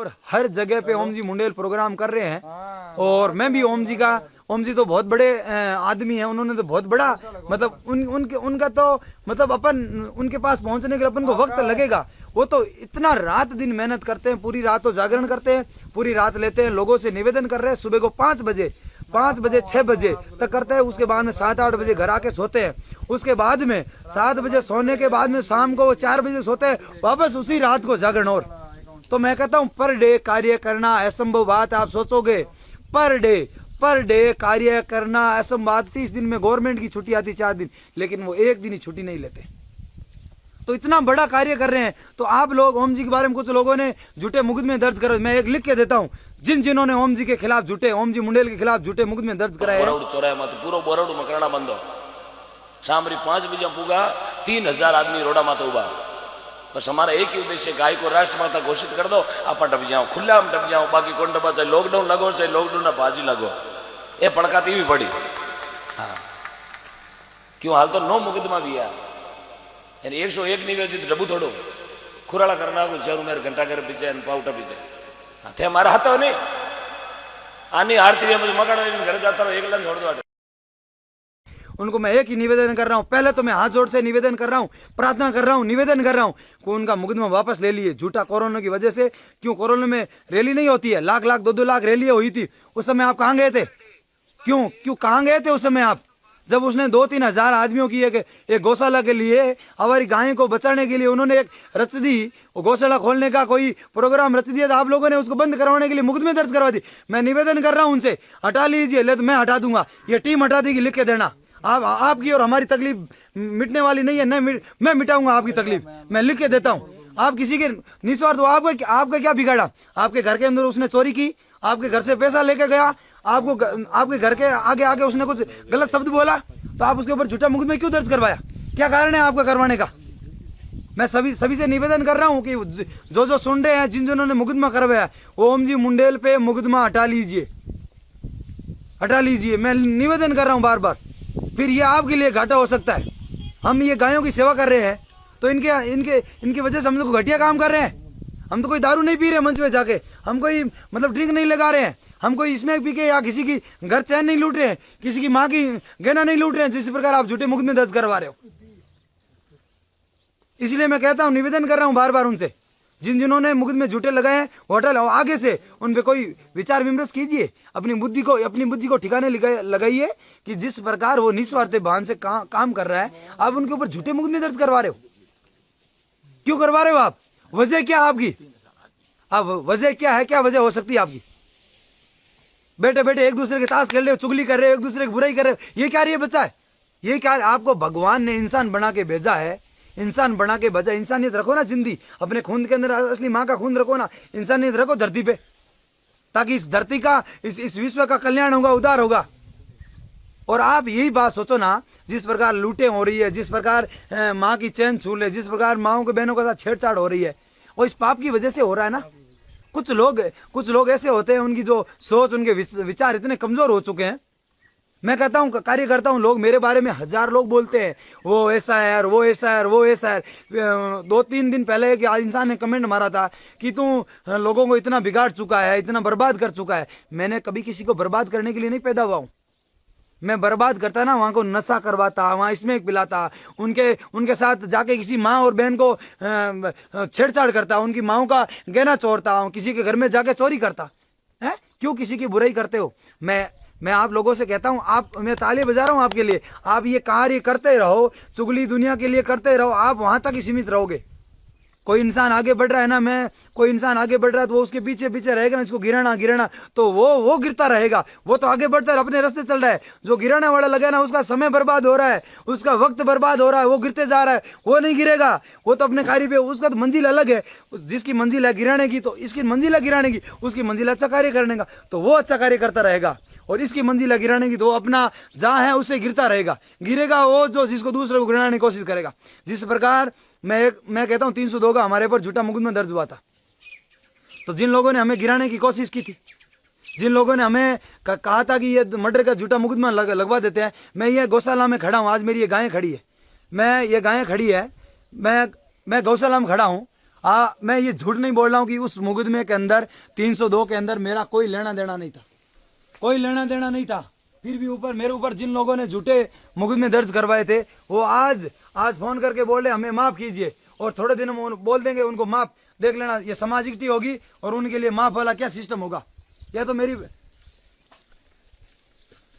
और हर जगह पे ओम जी मुंडेल प्रोग्राम कर रहे हैं। और मैं भी ओम जी तो बहुत बड़े आदमी हैं, उन्होंने तो बहुत बड़ा मतलब उनका तो मतलब अपन उनके पास पहुंचने के लिए अपन को वक्त लगेगा। वो तो इतना रात दिन मेहनत करते हैं, पूरी रात तो जागरण करते हैं, पूरी रात लेते हैं, लोगों से निवेदन कर रहे हैं। सुबह को 5 बजे 6 बजे तक करते हैं, उसके बाद में 7-8 बजे घर आके सोते हैं, उसके बाद में 7 बजे सोने के बाद में शाम को वो 4 बजे सोते हैं, वापस उसी रात को जागरण। और तो मैं कहता हूँ पर डे कार्य करना असंभव बात आप सोचोगे, पर डे कार्य करना असंभव बात। 30 दिन में गवर्नमेंट की छुट्टी आती 4 दिन, लेकिन वो 1 दिन ही छुट्टी नहीं लेते। तो इतना बड़ा कार्य कर रहे हैं। तो आप लोग ओम जी के बारे में कुछ लोगों ने झूठे मुकदमे दर्ज करो, मैं एक लिख के देता हूँ, जिन्होंने ओम जी के खिलाफ झूठे, ओम जी मुंडेल के खिलाफ झूठे मुकदमे दर्ज कराए। पूरो बोरड मकराना बंदो शामरी 5 बजे पूगा 3000 आदमी रोडा माता उबा। बस हमारा एक ही उद्देश्य, गाय को राष्ट्रमाता घोषित कर दो, आप डब जाओ, खुला हम डब जाओ, बाकी कौन डबा, चाहे लॉकडाउन लगो चाहे लॉकडाउन ना बाजी लगो, ये पड़काती भी पड़ी। हाँ क्यों हाल तो 9 मुकदमा भी है, 101 नहीं वे डबू थोड़ो खुराड़ा करना को जरूर मेरे घंटा कर पीछे पाउटा पीछे थे हमारा हाथ नहीं आनी आरती मुझे मकान घर जाता रहो, एक छोड़ दो। उनको मैं एक ही निवेदन कर रहा हूँ, पहले तो मैं हाथ जोड़ से निवेदन कर रहा हूँ, प्रार्थना कर रहा हूँ, निवेदन कर रहा हूँ कि उनका मुकदमा वापस ले लिए। झूठा कोरोना की वजह से, क्यों कोरोना में रैली नहीं होती है, लाख 2-2 लाख रैलियां हुई थी, उस समय आप कहाँ गए थे? क्यों कहाँ गए थे उस समय आप, जब उसने 2-3 हजार आदमियों की एक गौशाला के लिए, हमारी गाय को बचाने के लिए उन्होंने एक रच दी, गौशाला खोलने का कोई प्रोग्राम रच दिया था, आप लोगों ने उसको बंद करवाने के लिए मुकदमे दर्ज करवा दी। मैं निवेदन कर रहा हूँ उनसे, हटा लीजिए, ले तो मैं हटा दूंगा, ये टीम हटा देगी, लिख के देना। आपकी और हमारी तकलीफ मिटने वाली नहीं है, नहीं मैं मिटाऊंगा आपकी तकलीफ, मैं लिख के देता हूँ। आप किसी के निस्वार्थ, आपका क्या बिगाड़ा? आपके घर के अंदर उसने चोरी की, आपके घर से पैसा लेके गया, आपके घर के आगे उसने कुछ गलत शब्द बोला, तो आप उसके ऊपर झूठा मुकदमा क्यों दर्ज करवाया? क्या कारण है आपका करवाने का? मैं सभी से निवेदन कर रहा हूँ कि जो सुन रहे हैं, जिन्होंने मुकदमा करवाया, ओम जी मुंडेल पे मुकदमा हटा लीजिए। मैं निवेदन कर रहा हूँ बार बार, फिर ये आपके लिए घाटा हो सकता है। हम ये गायों की सेवा कर रहे हैं, तो इनके वजह से हम लोग घटिया काम कर रहे हैं। हम तो कोई दारू नहीं पी रहे मंच पे जाके, हम कोई मतलब ड्रिंक नहीं लगा रहे हैं, हम कोई इसमें पी के या किसी की घर चैन नहीं लूट रहे हैं, किसी की माँ की गहना नहीं लूट रहे हैं, जिस प्रकार आप झूठे मुकदमे दर्ज करवा रहे हो। इसलिए मैं कहता हूँ, निवेदन कर रहा हूँ बार बार उनसे, जिन्होंने मुकदमे झूठे लगाए हैं, होटल आगे से उन पे कोई विचार विमर्श कीजिए, अपनी बुद्धि को ठिकाने लगाइए कि जिस प्रकार वो निस्वार्थ भान से काम कर रहा है, आप उनके ऊपर झूठे मुकदमे दर्ज करवा रहे हो। क्यों करवा रहे हो आप? वजह क्या आपकी? आप वजह क्या है? क्या वजह हो सकती है आपकी? बैठे एक दूसरे के ताश खेल रहे हो, चुगली कर रहे हो, एक दूसरे की बुराई कर रहे हो, ये क्या रही है बच्चा है? ये क्या? आपको भगवान ने इंसान बना के भेजा है, इंसान बना के बचा, इंसानियत रखो ना, जिंदगी अपने खून के अंदर असली माँ का खून रखो ना, इंसानियत रखो धरती पे, ताकि इस धरती का, इस विश्व का कल्याण होगा, उद्धार होगा। और आप यही बात सोचो ना, जिस प्रकार लूटें हो रही है, जिस प्रकार माँ की चैन छूल है, जिस प्रकार माओ के बहनों के साथ छेड़छाड़ हो रही है, वो इस पाप की वजह से हो रहा है ना। कुछ लोग ऐसे होते हैं, उनकी जो सोच, उनके विचार इतने कमजोर हो चुके हैं। मैं कहता हूँ, कार्य करता हूँ, लोग मेरे बारे में 1000 लोग बोलते हैं, वो ऐसा है, वो ऐसा है, वो ऐसा है। 2-3 दिन पहले एक इंसान ने कमेंट मारा था कि तू लोगों को इतना बिगाड़ चुका है, इतना बर्बाद कर चुका है। मैंने कभी किसी को बर्बाद करने के लिए नहीं पैदा हुआ हूँ। मैं बर्बाद करता ना, वहाँ को नशा करवाता, वहाँ इसमें पिलाता, उनके साथ जाके किसी माँ और बहन को छेड़छाड़ करता, उनकी माओ का गहना चोरता, किसी के घर में जाके चोरी करता है। क्यों किसी की बुराई करते हो? मैं आप लोगों से कहता हूँ, मैं ताली बजा रहा हूँ आपके लिए, आप ये कार्य करते रहो, चुगली दुनिया के लिए करते रहो, आप वहां तक ही सीमित रहोगे। कोई इंसान आगे बढ़ रहा है ना, कोई इंसान आगे बढ़ रहा है तो वो उसके पीछे रहेगा ना, इसको गिराना, तो वो गिरता रहेगा। वो तो आगे बढ़ता है, अपने रास्ते चल रहा है। जो गिराने वाला लगा ना, उसका समय बर्बाद हो रहा है, उसका वक्त बर्बाद हो रहा है, वो गिरते जा रहा है, वो नहीं गिरेगा, वो तो अपने कार्य पे, उसका तो मंजिल अलग है। जिसकी मंजिल है गिराने की, तो इसकी मंजिल है गिराने की, उसकी मंजिल अच्छा कार्य करने का, तो वो अच्छा कार्य करता रहेगा। और इसकी मंजिल है गिराने की, तो अपना जहाँ है उससे गिरता गिरेगा वो जिसको दूसरे को गिराने की कोशिश करेगा। जिस प्रकार मैं कहता हूँ 302 का हमारे पर झूठा मुकदमा दर्ज हुआ था, तो जिन लोगों ने हमें गिराने की कोशिश की थी, जिन लोगों ने हमें कहा था कि ये मर्डर का झूठा मुकदमा लगवा देते हैं, मैं ये गौशाला में खड़ा हूँ, आज मेरी ये गायें खड़ी है, मैं गौशाला में खड़ा हूँ, मैं ये झूठ नहीं बोल रहा हूँ कि उस मुकदमे के अंदर 302 के अंदर मेरा कोई लेना देना नहीं था, कोई लेना देना नहीं था। फिर भी ऊपर मेरे ऊपर जिन लोगों ने झूठे मुकदमे दर्ज करवाए थे वो आज फोन करके बोल रहे हमें माफ कीजिए, और थोड़े दिनों में बोल देंगे उनको माफ, देख लेना ये सामाजिकटी होगी और उनके लिए माफ वाला क्या सिस्टम होगा। यह तो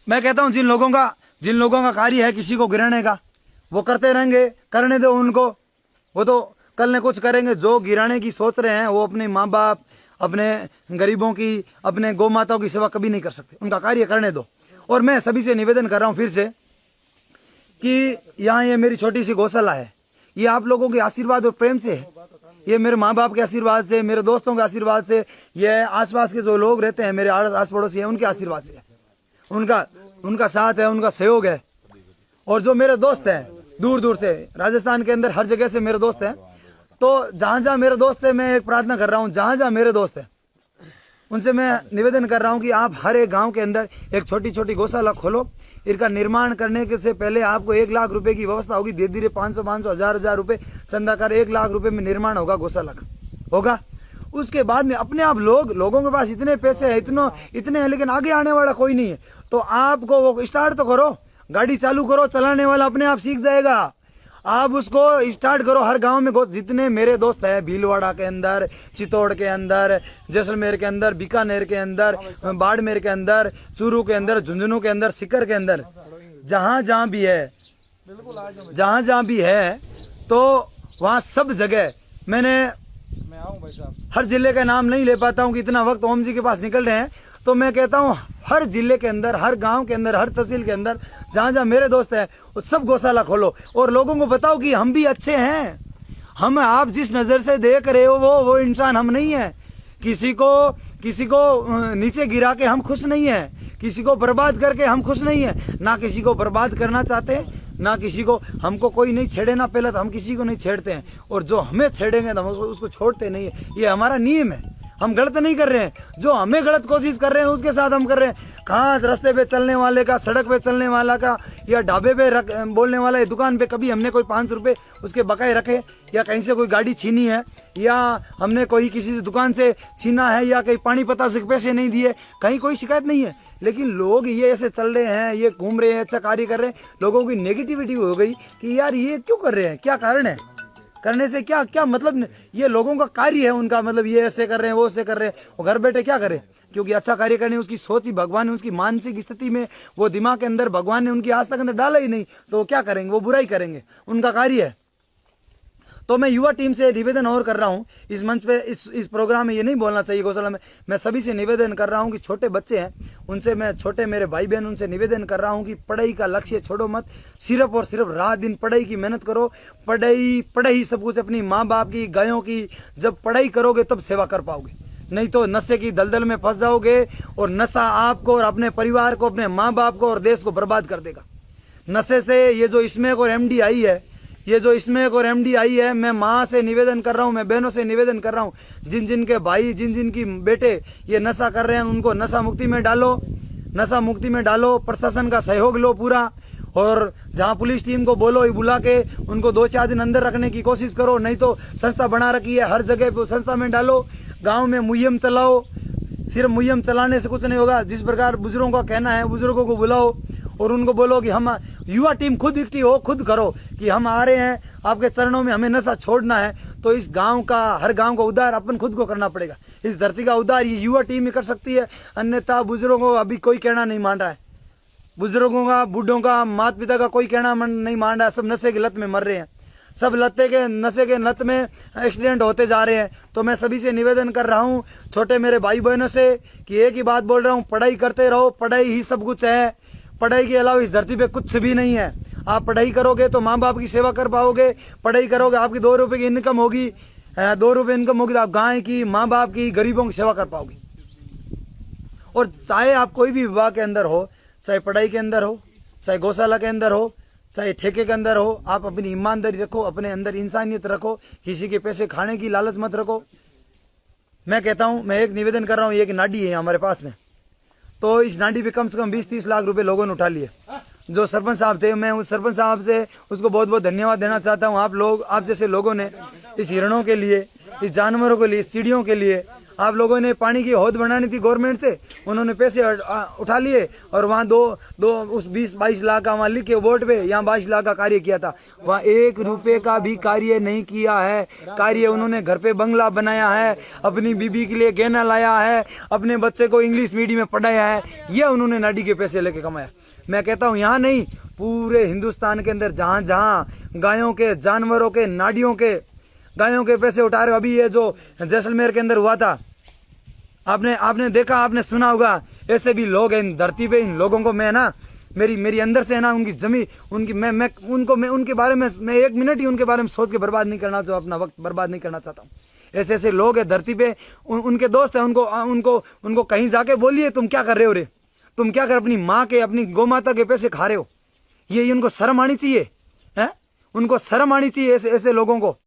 मैं कहता हूं जिन लोगों का कार्य है किसी को गिराने का, वो करते रहेंगे, करने दो उनको, वो तो कल ने कुछ करेंगे। जो गिराने की सोच रहे हैं वो अपने माँ बाप, अपने गरीबों की, अपने गौ माताओं की सेवा कभी नहीं कर सकते, उनका कार्य करने दो। और मैं सभी से निवेदन कर रहा हूं फिर से कि यहाँ ये मेरी छोटी सी गौशाला है, ये आप लोगों के आशीर्वाद और प्रेम से है, ये मेरे माँ बाप के आशीर्वाद से, मेरे दोस्तों के आशीर्वाद से, ये आसपास के जो लोग रहते हैं मेरे आस पड़ोसी हैं उनके आशीर्वाद से, उनका साथ है, उनका सहयोग है। और जो मेरे दोस्त हैं दूर दूर से, राजस्थान के अंदर हर जगह से मेरे दोस्त हैं, तो जहाँ जहाँ मेरे दोस्त है मैं एक प्रार्थना कर रहा हूँ, जहाँ जहाँ मेरे दोस्त हैं उनसे मैं निवेदन कर रहा हूँ कि आप हर एक गांव के अंदर एक छोटी छोटी गौशाला खोलो। इनका निर्माण करने के से पहले आपको 1 लाख रुपए की व्यवस्था होगी, धीरे धीरे 500 1000 रुपए चंदा कर 1 लाख रुपए में निर्माण होगा गौशाला का होगा। उसके बाद में अपने आप लोगों के पास इतने पैसे हैं, इतने हैं, लेकिन आगे आने वाला कोई नहीं है, तो आपको वो स्टार्ट तो करो, गाड़ी चालू करो, चलाने वाला अपने आप सीख जाएगा। आप उसको स्टार्ट करो। हर गांव में जितने मेरे दोस्त हैं, भीलवाड़ा के अंदर, चित्तौड़ के अंदर, जैसलमेर के अंदर, बीकानेर के अंदर, बाड़मेर के अंदर, चूरू के अंदर, झुंझुनू के अंदर, सीकर के अंदर, जहां जहां भी है तो वहां सब जगह मैं आऊं भाई साहब। हर जिले का नाम नहीं ले पाता हूं कि इतना वक्त ओम जी के पास निकल रहे हैं, तो मैं कहता हूं हर जिले के अंदर, हर गांव के अंदर, हर तहसील के अंदर जहां जहां मेरे दोस्त हैं वो सब गौशाला खोलो और लोगों को बताओ कि हम भी अच्छे हैं। हम आप जिस नजर से देख रहे हो वो इंसान हम नहीं है। किसी को नीचे गिरा के हम खुश नहीं है, किसी को बर्बाद करके हम खुश नहीं है, ना किसी को बर्बाद करना चाहते, ना किसी को, हमको कोई नहीं छेड़े ना पहले, तो हम किसी को नहीं छेड़ते हैं, और जो हमें छेड़ेंगे तो हम उसको छोड़ते नहीं है। ये हमारा नियम है, हम गलत नहीं कर रहे हैं, जो हमें गलत कोशिश कर रहे हैं उसके साथ हम कर रहे हैं। कहाँ रास्ते पे चलने वाले का, सड़क पे चलने वाला का, या ढाबे पे बोलने वाला है, दुकान पे कभी हमने कोई 500 रुपये उसके बकाए रखे, या कहीं से कोई गाड़ी छीनी है, या हमने कोई किसी से दुकान से छीना है, या कहीं पानी पता से पैसे नहीं दिए, कहीं कोई शिकायत नहीं है। लेकिन लोग ये ऐसे चल रहे हैं, ये घूम रहे हैं, अच्छा कार्य कर रहे हैं, लोगों की नेगेटिविटी हो गई कि यार ये क्यों कर रहे हैं, क्या कारण है, करने से क्या क्या मतलब, ये लोगों का कार्य है उनका, मतलब ये ऐसे कर रहे हैं, वो ऐसे कर रहे हैं, वो घर बैठे क्या करें, क्योंकि अच्छा कार्य करने उसकी सोच ही भगवान ने उसकी मानसिक स्थिति में, वो दिमाग के अंदर भगवान ने उनकी आज तक अंदर डाला ही नहीं, तो क्या करेंगे, वो बुराई करेंगे, उनका कार्य है। तो मैं युवा टीम से निवेदन और कर रहा हूं, इस मंच पे, इस प्रोग्राम में ये नहीं बोलना चाहिए गौशाला में, मैं सभी से निवेदन कर रहा हूं कि छोटे बच्चे हैं उनसे, मैं छोटे मेरे भाई बहन उनसे निवेदन कर रहा हूं कि पढ़ाई का लक्ष्य छोड़ो मत, सिर्फ और सिर्फ रात दिन पढ़ाई की मेहनत करो। पढ़ाई सब कुछ, अपनी माँ बाप की, गायों की, जब पढ़ाई करोगे तब सेवा कर पाओगे, नहीं तो नशे की दलदल में फंस जाओगे, और नशा आपको और अपने परिवार को, अपने माँ बाप को और देश को बर्बाद कर देगा। नशे से ये जो स्मैक और एमडी आई है, मैं माँ से निवेदन कर रहा हूँ, मैं बहनों से निवेदन कर रहा हूँ, जिन जिन के भाई, जिन जिन की बेटे ये नशा कर रहे हैं, उनको नशा मुक्ति में डालो, प्रशासन का सहयोग लो पूरा, और जहाँ पुलिस टीम को बोलो बुला के उनको 2-4 दिन अंदर रखने की कोशिश करो, नहीं तो संस्था बना रखी है, हर जगह पे संस्था में डालो, गाँव में मुहिम चलाओ। सिर्फ मुहिम चलाने से कुछ नहीं होगा, जिस प्रकार बुजुर्गों का कहना है, बुजुर्गों को बुलाओ और उनको बोलो कि हम युवा टीम खुद इकट्ठी हो, खुद करो कि हम आ रहे हैं आपके चरणों में, हमें नशा छोड़ना है, तो इस गांव का, हर गांव का उद्धार अपन खुद को करना पड़ेगा, इस धरती का उद्धार ये युवा टीम ही कर सकती है। अन्यथा बुजुर्गों को अभी कोई कहना नहीं मान रहा है, बुजुर्गों का, बूढ़ों का, माता पिता का कोई कहना नहीं मान रहा है, सब नशे की लत में मर रहे हैं, सब नशे के लत में एक्सीडेंट होते जा रहे हैं। तो मैं सभी से निवेदन कर रहा हूँ, छोटे मेरे भाई बहनों से, कि एक ही बात बोल रहा हूँ, पढ़ाई करते रहो, पढ़ाई ही सब कुछ है, पढ़ाई के अलावा इस धरती पे कुछ भी नहीं है। आप पढ़ाई करोगे तो माँ बाप की सेवा कर पाओगे, पढ़ाई करोगे आपकी 2 रुपए की इनकम होगी, 2 रुपए इनकम होगी तो आप गाय की, माँ बाप की, गरीबों की सेवा कर पाओगे। और चाहे आप कोई भी विभाग के अंदर हो, चाहे पढ़ाई के अंदर हो, चाहे गौशाला के अंदर हो, चाहे ठेके के अंदर हो, आप अपनी ईमानदारी रखो, अपने अंदर इंसानियत रखो, किसी के पैसे खाने की लालच मत रखो। मैं कहता हूँ, मैं एक निवेदन कर रहा हूँ, एक नाडी है हमारे पास में, तो इस नाडी पे कम से कम 20-30 लाख रुपए लोगों ने उठा लिए। जो सरपंच साहब थे, मैं उस सरपंच साहब से उसको बहुत बहुत धन्यवाद देना चाहता हूँ। आप जैसे लोगों ने इस हिरणों के लिए इस जानवरों के लिए, इस चिड़ियों के लिए। आप लोगों ने पानी की हौद बनानी थी गवर्नमेंट से, उन्होंने पैसे उठा लिए और वहाँ दो उस 20-22 लाख का वहाँ लिख के बोर्ड पे, यहाँ 22 लाख का कार्य किया था। वहाँ 1 रुपए का भी कार्य नहीं किया है। कार्य उन्होंने घर पे बंगला बनाया है, अपनी बीबी के लिए गहना लाया है, अपने बच्चे को इंग्लिश मीडियम में पढ़ाया है, ये उन्होंने नाडी के पैसे लेके कमाया। मैं कहता हूँ यहाँ नहीं, पूरे हिंदुस्तान के अंदर जहाँ जहाँ गायों के, जानवरों के, नाडियों के, गायों के पैसे उठा रहे हो। अभी ये जो जैसलमेर के अंदर हुआ था, आपने देखा, आपने सुना होगा। ऐसे भी लोग हैं इन धरती पे, इन लोगों को मैं ना मेरी अंदर से है ना उनकी जमी उनकी मैं उनके बारे में मैं 1 मिनट ही उनके बारे में सोच के बर्बाद नहीं करना चाहता, अपना वक्त बर्बाद नहीं करना चाहता हूँ। ऐसे ऐसे लोग हैं धरती पे, उनके दोस्त हैं, उनको कहीं जाके बोलिए तुम क्या कर रहे हो रे, तुम क्या कर अपनी माँ के, अपनी गौ माता के पैसे खा रहे हो। ये उनको शर्म आनी चाहिए, है, उनको शर्म आनी चाहिए ऐसे लोगों को।